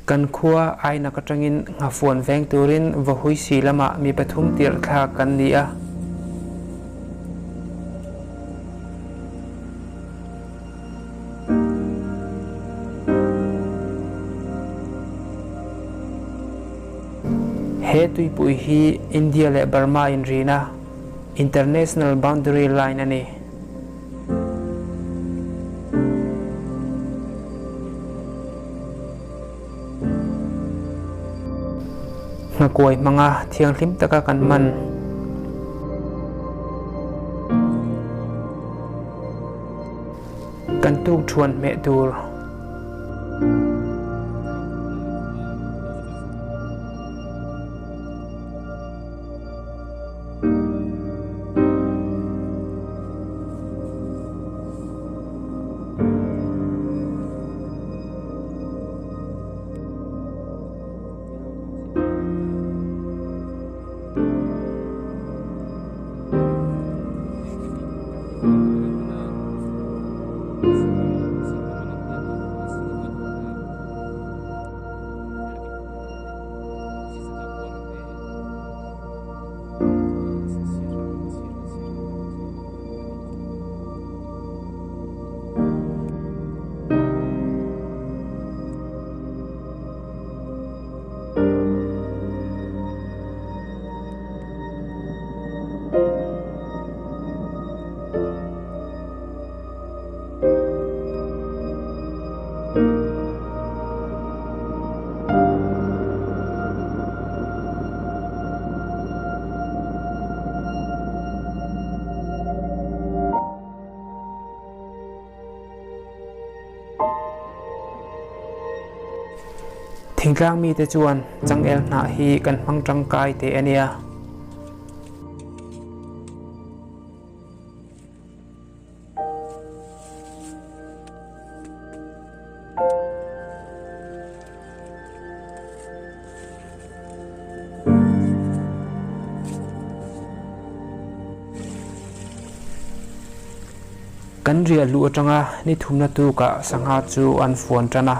kan khua ai na katangin nga phone veng turin vahui silama mi pathum tir kha kan nia he tui pui hi India le Burma in rina international boundary line ani ngakoi manga thiang hlim taka kan man kan tuk thuan me tur thingtlang mi te chuan changel na hi kan hmang tangkai te ania kan ria lu atanga ni thumna tu ka sangha chu an phone tana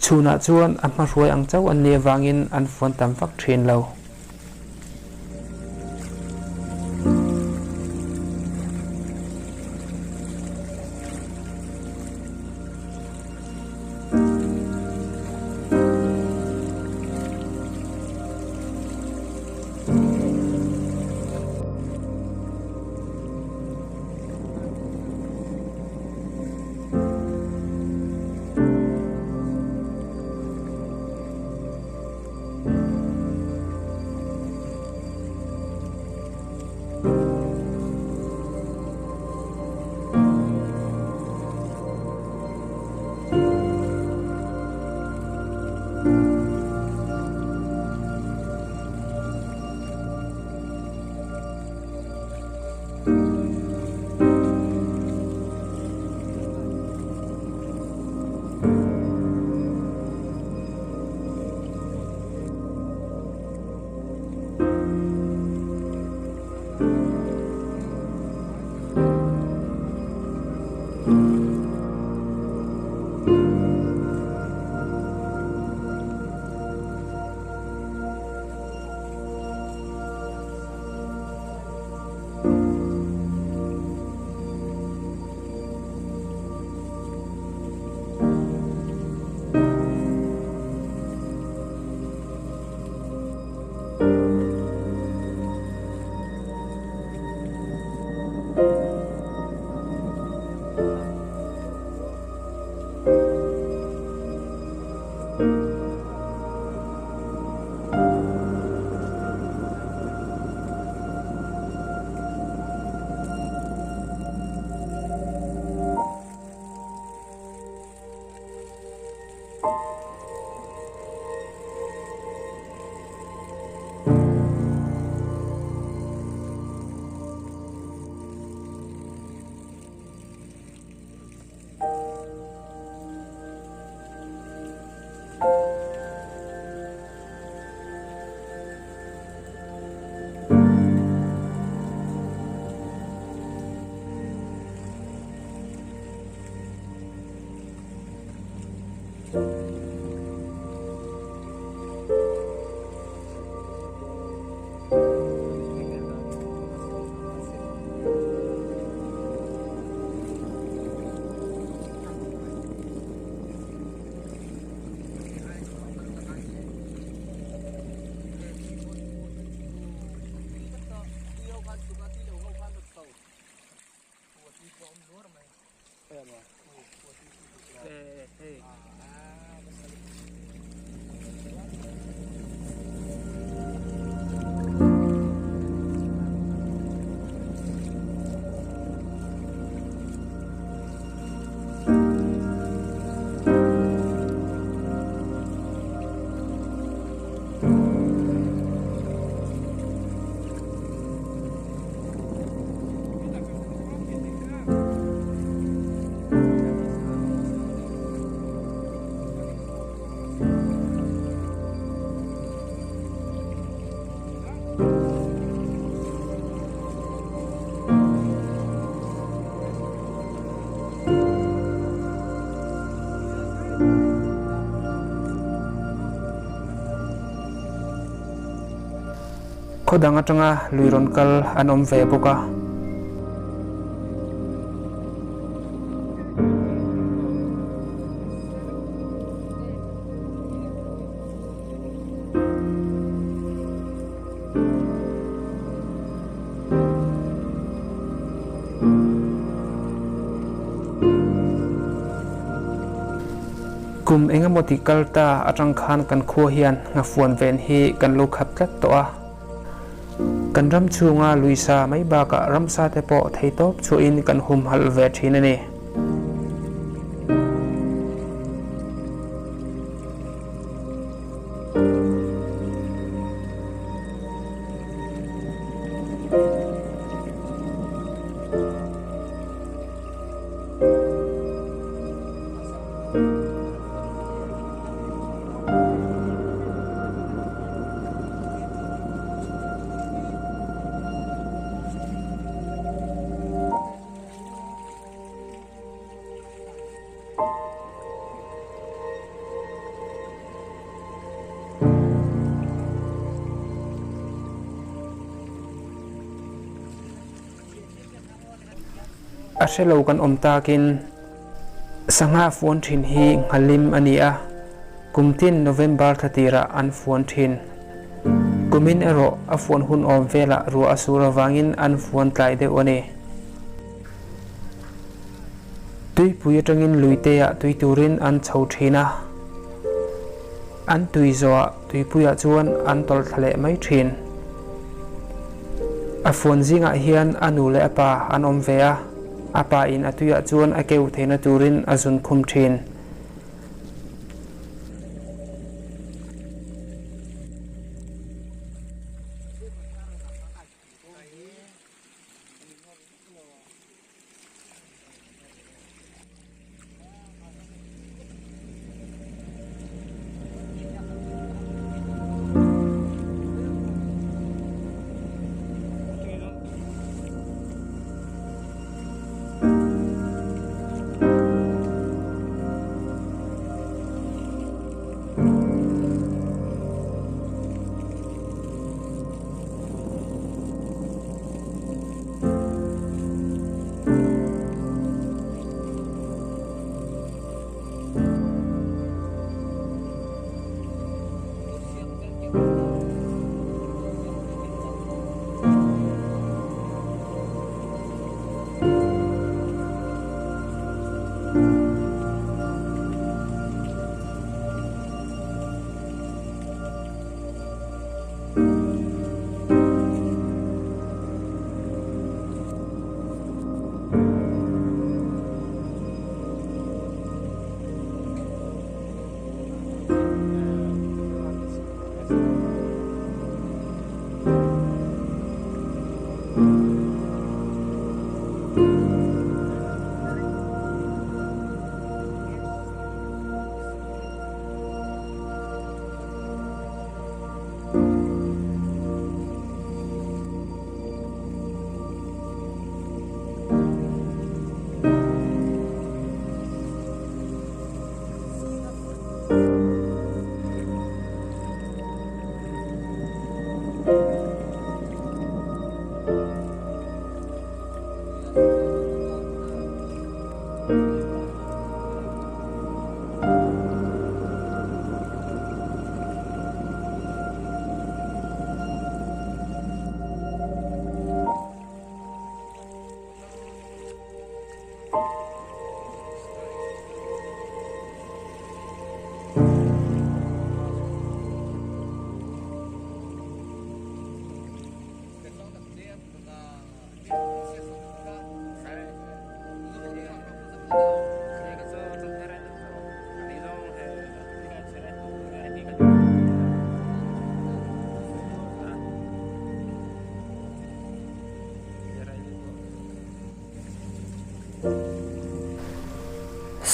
chuna chuan a hma hruai ang chau an lia wangin an phone tam vak thin lo khodang atanga luiron kal anom ve boka kum enga motikal ta atang khan kan khua hian nga fuan ven hi kan lo khap tlat to a kan ram chunga luisa mai ba ka ramsa te po theitop chu in kan hum hal ve thin ani aselo kan omtakin sanga fuan thin hi ngalim ania kumtin November thatira an fuan thin kumin ero a fuan hun om vela ru asura wangin an fuan tlai de one tui puya tangin luite ya tui turin an chho thina an tui zo tui puya chuan an tol thale mai thin a fuan zinga hian anu le apa an om vea apa in atuya chuan a keu theina turin azun khum thin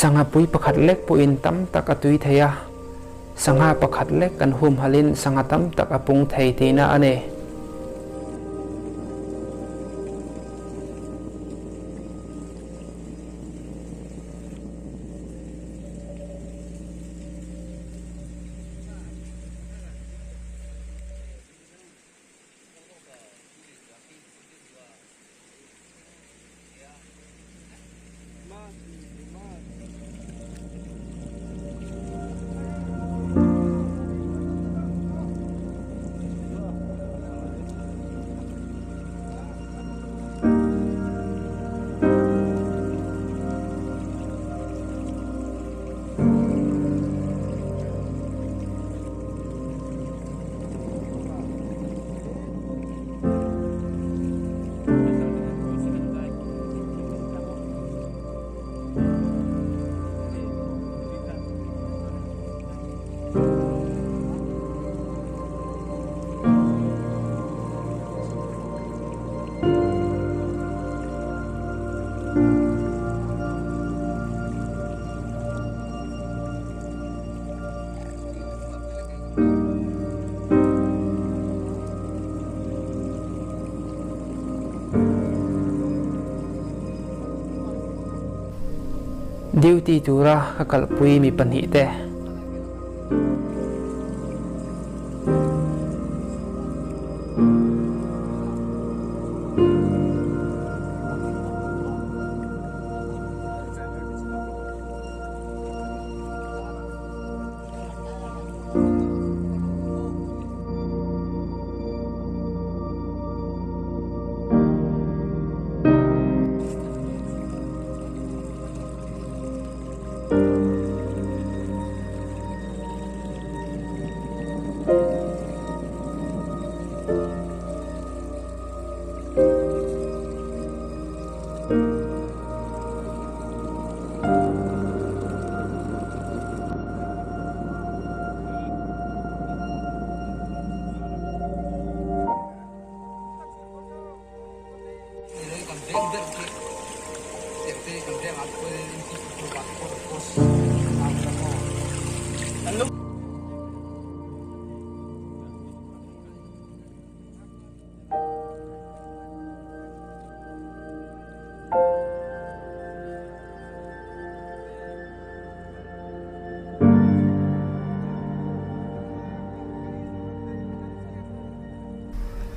sanga pui pakhat lek pu in tam tak atui theya sanga pakhat lek kan hum halin sanga tam tak apung thei tina ane duty tura kakalpui mi panhi te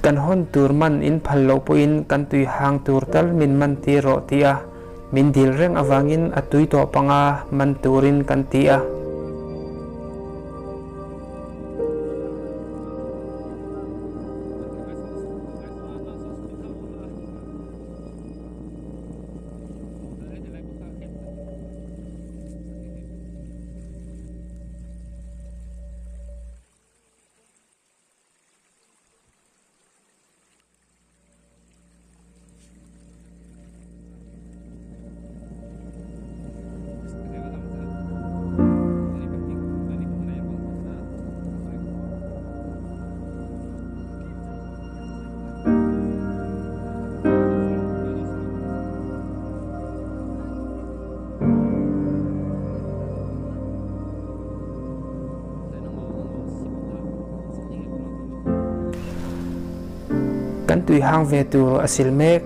kan hon tur man in phallo po in kan tui hang tur tal min man ti ro tia min dil reng awangin atui to panga man turin kan tia kan tui hang ve tur asil mek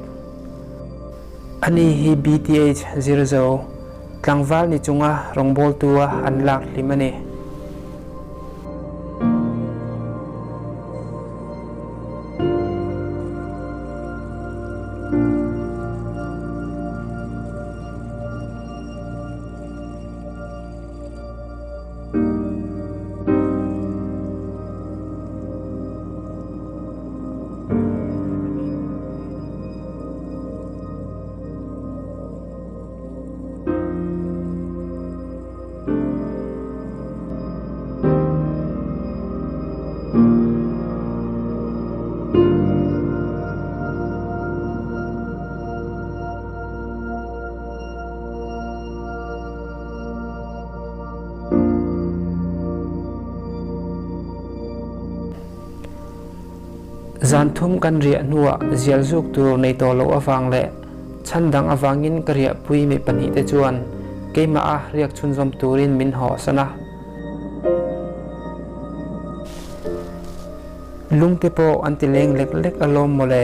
ani hi BTH 00 tlangwal ni chunga rongbol tua an lak limani zanthum kan ria nuwa zialzuk tur nei to lo awang le chandang awangin karia pui mi pani te chuan keima a riak chunjom turin min ho sana lungte po antileng lek lek alom mole